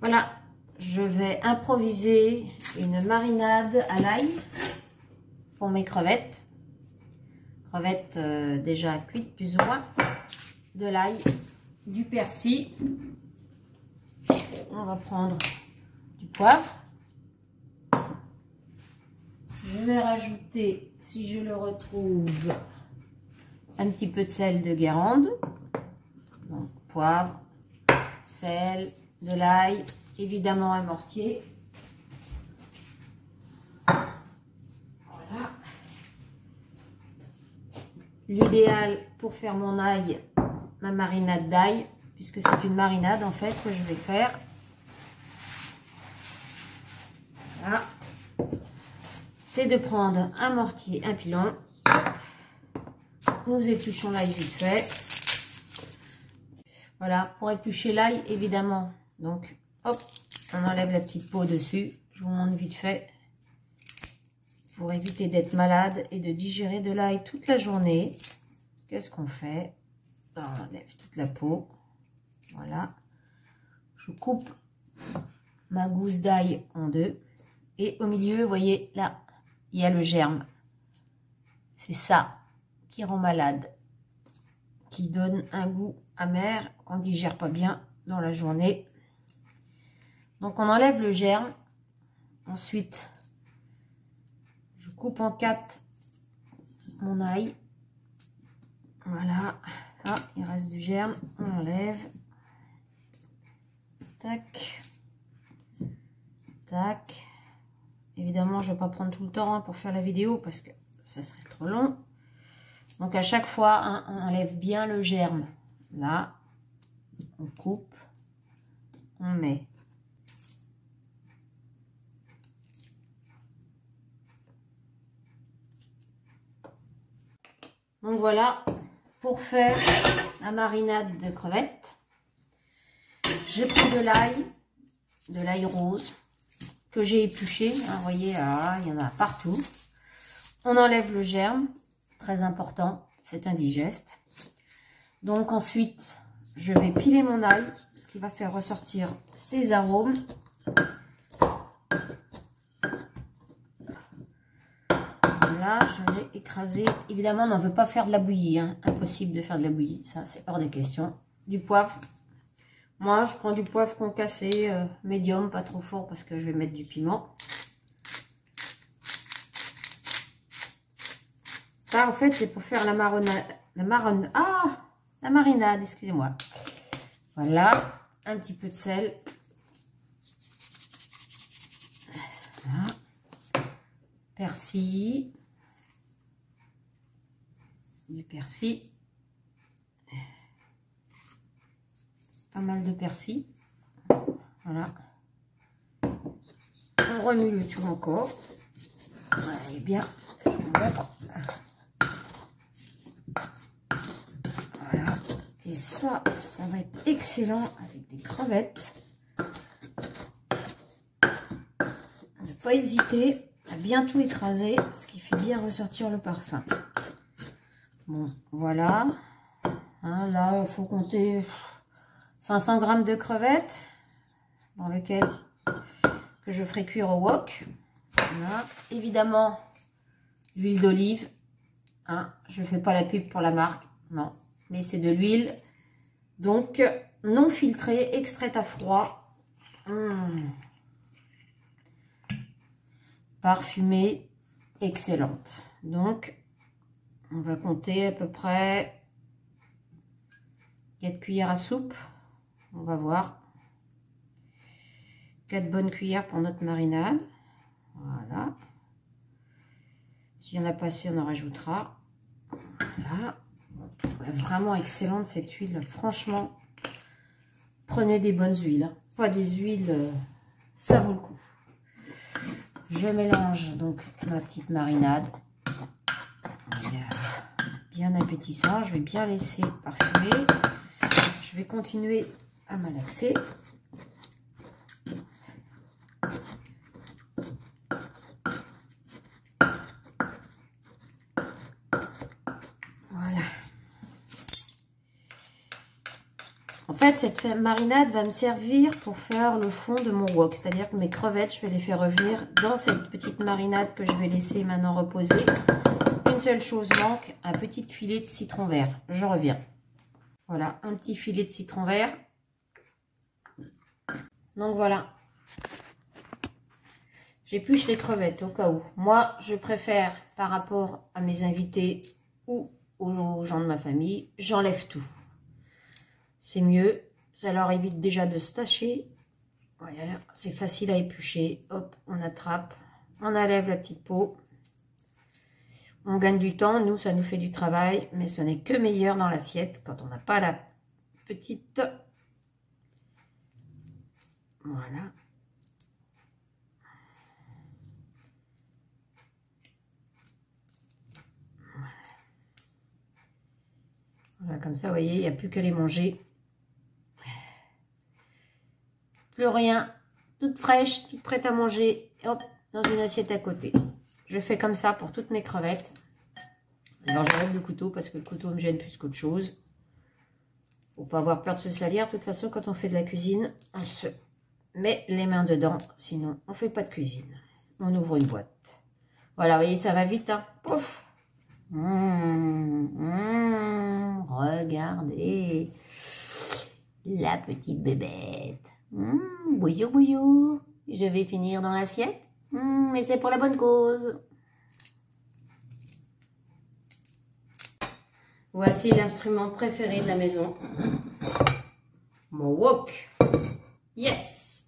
Voilà, je vais improviser une marinade à l'ail pour mes crevettes. Crevettes déjà cuites plus ou moins. De l'ail, du persil. On va prendre du poivre. Je vais rajouter, si je le retrouve, un petit peu de sel de Guérande. Donc poivre, sel, de l'ail, évidemment un mortier. Voilà. L'idéal pour faire mon ail, ma marinade d'ail, puisque c'est une marinade en fait que je vais faire. Voilà. C'est de prendre un mortier, un pilon. Nous épluchons l'ail vite fait. Voilà, pour éplucher l'ail, évidemment. Donc, hop, on enlève la petite peau dessus. Je vous montre vite fait. Pour éviter d'être malade et de digérer de l'ail toute la journée. Qu'est-ce qu'on fait? On enlève toute la peau. Voilà. Je coupe ma gousse d'ail en deux. Et au milieu, vous voyez, là, il y a le germe. C'est ça qui rend malade. Qui donne un goût amer qu'on ne digère pas bien dans la journée. Donc on enlève le germe. Ensuite, je coupe en 4 mon ail. Voilà. Ah, il reste du germe. On enlève. Tac. Tac. Évidemment, je ne vais pas prendre tout le temps pour faire la vidéo parce que ça serait trop long. Donc à chaque fois, hein, on enlève bien le germe. Là, on coupe, on met. Donc voilà, pour faire la marinade de crevettes, j'ai pris de l'ail rose, que j'ai épluché. Hein, vous voyez, là, il y en a partout. On enlève le germe, très important, c'est indigeste. Donc ensuite, je vais piler mon ail, ce qui va faire ressortir ses arômes. Voilà, je vais écraser. Évidemment, on n'en veut pas faire de la bouillie. Hein. Impossible de faire de la bouillie, ça c'est hors de question. Du poivre. Moi, je prends du poivre concassé, médium, pas trop fort parce que je vais mettre du piment. Ça, en fait, c'est pour faire la marinade, excusez-moi. Voilà, un petit peu de sel. Voilà. Persil. Du persil. Pas mal de persil. Voilà. On remue le tout encore. Allez bien, je vous montre. Voilà. Et ça va être excellent avec des crevettes. Ne pas hésiter à bien tout écraser, ce qui fait bien ressortir le parfum. Bon, voilà. Hein, là, il faut compter 500 g de crevettes dans lequel que je ferai cuire au wok. Voilà. Évidemment, l'huile d'olive. Hein, je ne fais pas la pub pour la marque, non. Mais c'est de l'huile. Donc, non filtrée, extraite à froid. Parfumée, excellente. Donc, on va compter à peu près 4 cuillères à soupe. On va voir. 4 bonnes cuillères pour notre marinade. Voilà. S'il y en a pas assez, on en rajoutera. Voilà. Vraiment excellente cette huile. Franchement, prenez des bonnes huiles. Pas des huiles, ça vaut le coup. Je mélange donc ma petite marinade. Bien appétissant. Je vais bien laisser parfumer. Je vais continuer à malaxer. fait, cette marinade va me servir pour faire le fond de mon wok. C'est-à-dire que mes crevettes, je vais les faire revenir dans cette petite marinade que je vais laisser maintenant reposer. Une seule chose manque, un petit filet de citron vert. Je reviens. Voilà, un petit filet de citron vert. Donc voilà. J'épluche les crevettes au cas où. Moi, je préfère, par rapport à mes invités ou aux gens de ma famille, j'enlève tout. C'est mieux. Ça leur évite déjà de se tacher. Voilà, c'est facile à éplucher. Hop, on attrape. On enlève la petite peau. On gagne du temps. Nous, ça nous fait du travail. Mais ce n'est que meilleur dans l'assiette quand on n'a pas la petite. Voilà. Voilà, comme ça, vous voyez, il n'y a plus qu'à les manger. Plus rien, toute fraîche, toute prête à manger. Hop, dans une assiette à côté. Je fais comme ça pour toutes mes crevettes. Alors, j'enlève le couteau parce que le couteau me gêne plus qu'autre chose. Faut pas avoir peur de se salir. De toute façon, quand on fait de la cuisine, on se met les mains dedans. Sinon, on fait pas de cuisine. On ouvre une boîte. Voilà, vous voyez, ça va vite, hein. Pouf. Regardez la petite bébête. Bouillou, bouillou. Je vais finir dans l'assiette. Mais c'est pour la bonne cause. Voici l'instrument préféré de la maison. Mon wok. Yes.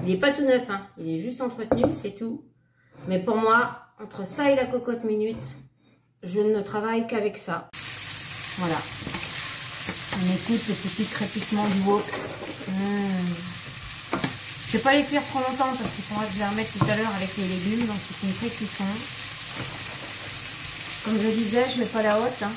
Il n'est pas tout neuf, hein. Il est juste entretenu, c'est tout. Mais pour moi, entre ça et la cocotte minute, je ne travaille qu'avec ça. Voilà. On écoute le petit crépitement du wok. Je ne vais pas les cuire trop longtemps parce qu'il faudra que je les remette tout à l'heure avec les légumes. Donc c'est une pré-cuisson. Comme je disais, je ne mets pas la haute. Hein.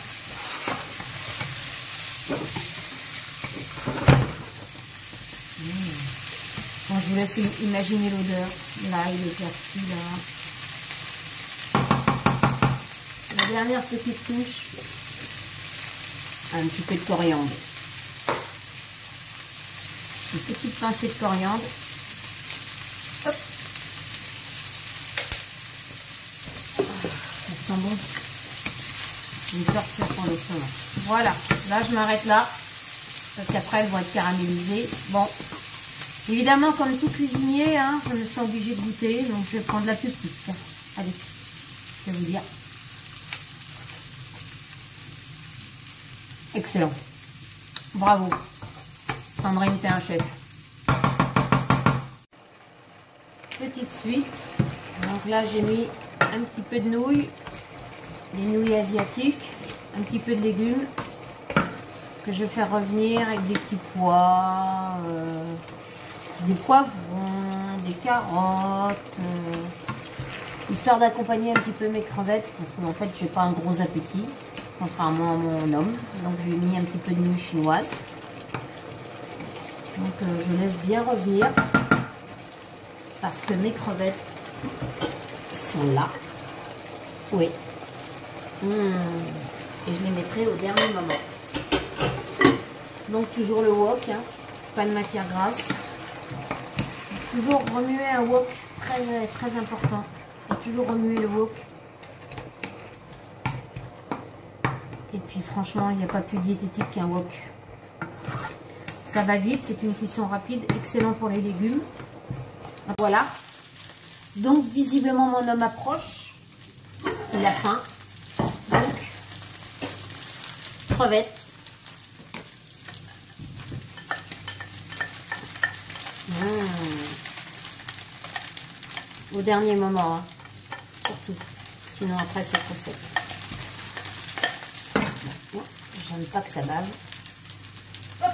Bon, je vous laisse imaginer l'odeur. L'ail, le persil, là. La dernière petite touche, un petit peu de coriandre. Une petite pincée de coriandre. Hop. Ça sent bon. Une torture pour l'estomac. Voilà, là je m'arrête là, parce qu'après elles vont être caramélisées. Bon, évidemment comme tout cuisinier, hein, je me sens obligée de goûter, donc je vais prendre la plus petite. Tiens, allez, je vais vous dire. Excellent. Bravo. Sandrine, t'es un chef. Petite suite. Donc là, j'ai mis un petit peu de nouilles. Des nouilles asiatiques. Un petit peu de légumes. Que je vais faire revenir avec des petits pois. Des poivrons. Des carottes. Histoire d'accompagner un petit peu mes crevettes. Parce qu'en fait, j'ai pas un gros appétit. Contrairement à mon homme. Donc j'ai mis un petit peu de nouilles chinoises. Donc je laisse bien revenir. Parce que mes crevettes sont là. Oui. Et je les mettrai au dernier moment. Donc toujours le wok. Hein. Pas de matière grasse. Toujours remuer un wok. Très, très important. Il faut toujours remuer le wok. Et puis franchement, il n'y a pas plus diététique qu'un wok. Ça va vite, c'est une cuisson rapide, excellent pour les légumes. Voilà. Donc visiblement mon homme approche. Il a faim. Donc, crevettes. Au dernier moment, hein. Surtout. Sinon après c'est trop sec. J'aime pas que ça bave. Hop.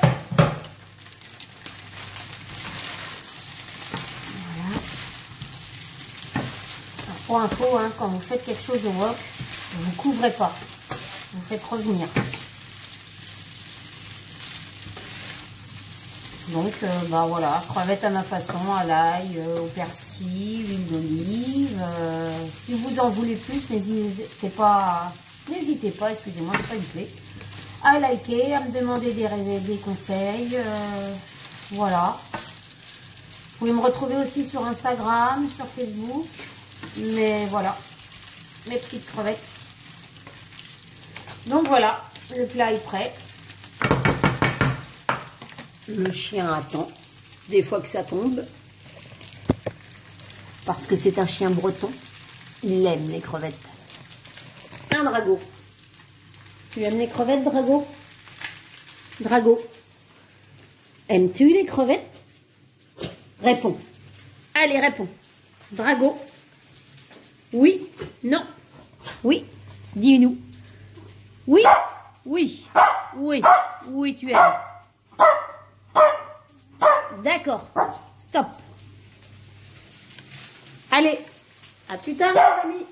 Voilà. Alors, pour info, hein, quand vous faites quelque chose au wok, vous ne couvrez pas. Vous faites revenir. Donc, bah voilà, crevettes à ma façon, à l'ail, au persil, huile d'olive. Si vous en voulez plus, n'hésitez pas, excusez-moi, c'est pas une clé, à liker, à me demander des conseils. Voilà. Vous pouvez me retrouver aussi sur Instagram, sur Facebook. Mais voilà, mes petites crevettes. Donc voilà, le plat est prêt. Le chien attend, des fois que ça tombe. Parce que c'est un chien breton. Il aime les crevettes. Un Drago. Tu aimes les crevettes, Drago? Drago. Aimes-tu les crevettes? Réponds. Allez, réponds. Drago. Oui. Non. Oui. Dis-nous. Oui. Oui. Oui. Oui, tu aimes. D'accord. Stop. Allez. À plus tard, les amis.